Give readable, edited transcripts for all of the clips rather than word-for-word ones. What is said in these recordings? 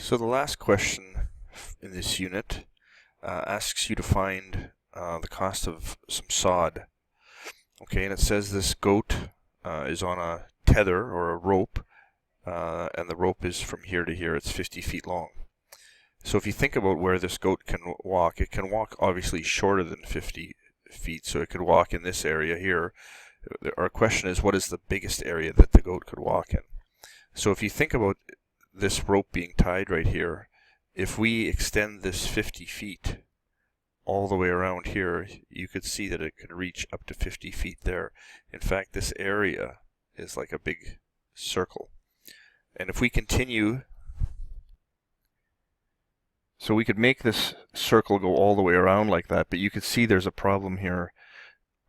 So the last question in this unit asks you to find the cost of some sod. Okay, and it says this goat is on a tether or a rope, and the rope is from here to here. It's 50 feet long. So if you think about where this goat can walk, it can walk obviously shorter than 50 feet, so it could walk in this area here. Our question is, what is the biggest area that the goat could walk in? So if you think about this rope being tied right here, if we extend this 50 feet all the way around here, you could see that it could reach up to 50 feet there. In fact, this area is like a big circle. And if we continue, so we could make this circle go all the way around like that, but you could see there's a problem here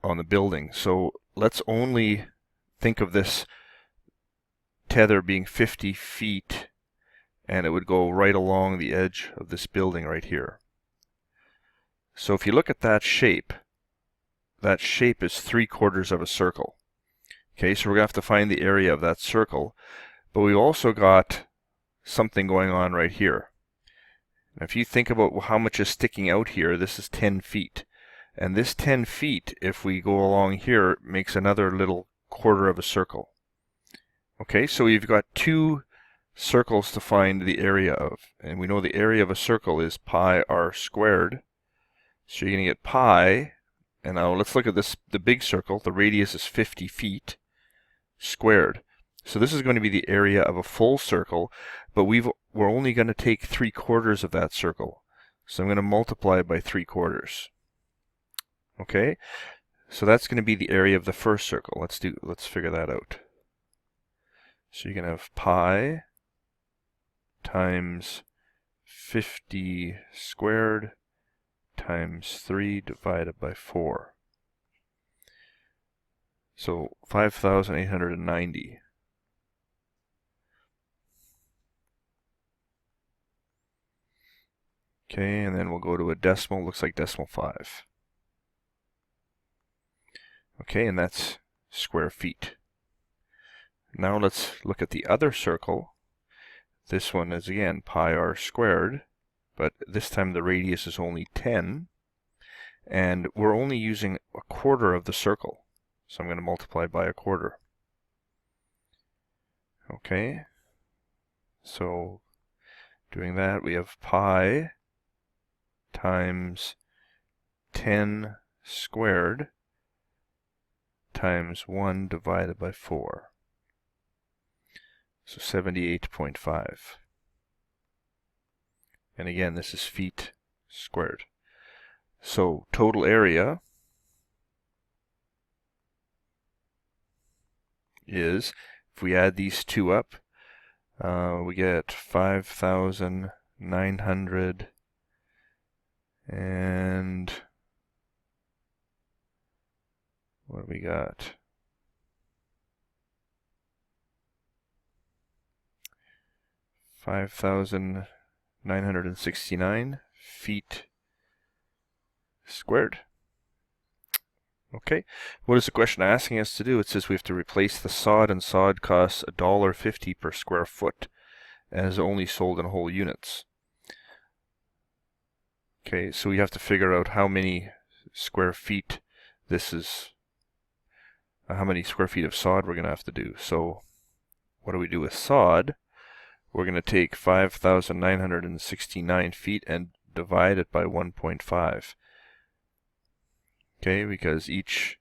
on the building. So let's only think of this tether being 50 feet, and it would go right along the edge of this building right here. So if you look at that shape is 3/4 of a circle. Okay, so we're going to have to find the area of that circle, but we've also got something going on right here. Now if you think about how much is sticking out here, this is 10 feet. And this 10 feet, if we go along here, makes another little quarter of a circle. Okay, so we've got two circles to find the area of. And we know the area of a circle is pi r squared. So you're going to get pi, and now let's look at this, the big circle. The radius is 50 feet squared. So this is going to be the area of a full circle, but we're only going to take 3/4 of that circle. So I'm going to multiply by 3/4. Okay, so that's going to be the area of the first circle. Let's figure that out. So you're going to have pi times 50 squared times 3 divided by 4. So 5,890. Okay, and then we'll go to a decimal. Looks like decimal 5. Okay, and that's square feet. Now let's look at the other circle. This one is again pi r squared, but this time the radius is only 10, and we're only using 1/4 of the circle. So I'm going to multiply by 1/4. Okay, so doing that, we have pi times 10 squared times 1 divided by 4. So 78.5. And again, this is feet squared. So total area is, if we add these two up, we get 5,900 and what do we got? 5,969 feet squared. Okay, what is the question asking us to do? It says we have to replace the sod, and sod costs $1.50 per square foot and is only sold in whole units. Okay, so we have to figure out how many square feet this is, how many square feet of sod we're going to have to do. So what do we do with sod? We're going to take 5,969 feet and divide it by 1.5. Okay, because each,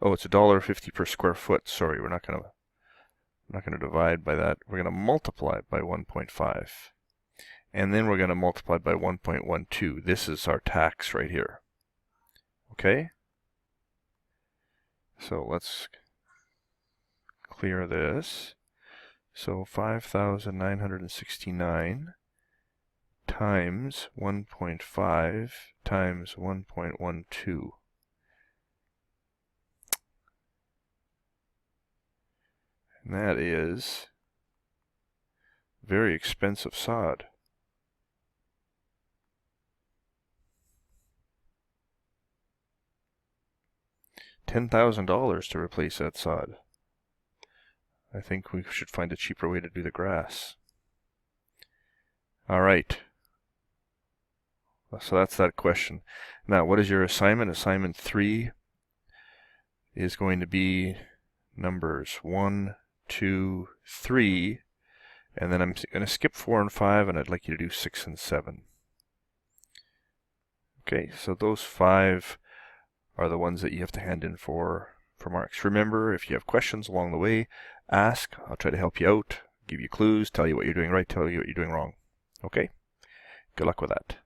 it's $1.50 per square foot. Sorry, we're not going to divide by that. We're going to multiply by 1.5. And then we're going to multiply by 1.12. This is our tax right here. Okay? So let's clear this. So 5,969 times 1.5 times 1.12. And that is very expensive sod. $10,000 to replace that sod. I think we should find a cheaper way to do the grass. All right. So that's that question. Now, what is your assignment? Assignment 3 is going to be numbers 1, 2, 3, and then I'm going to skip 4 and 5, and I'd like you to do 6 and 7. Okay, so those 5 are the ones that you have to hand in for marks. Remember, if you have questions along the way, ask. I'll try to help you out, give you clues, tell you what you're doing right, tell you what you're doing wrong. Okay? Good luck with that.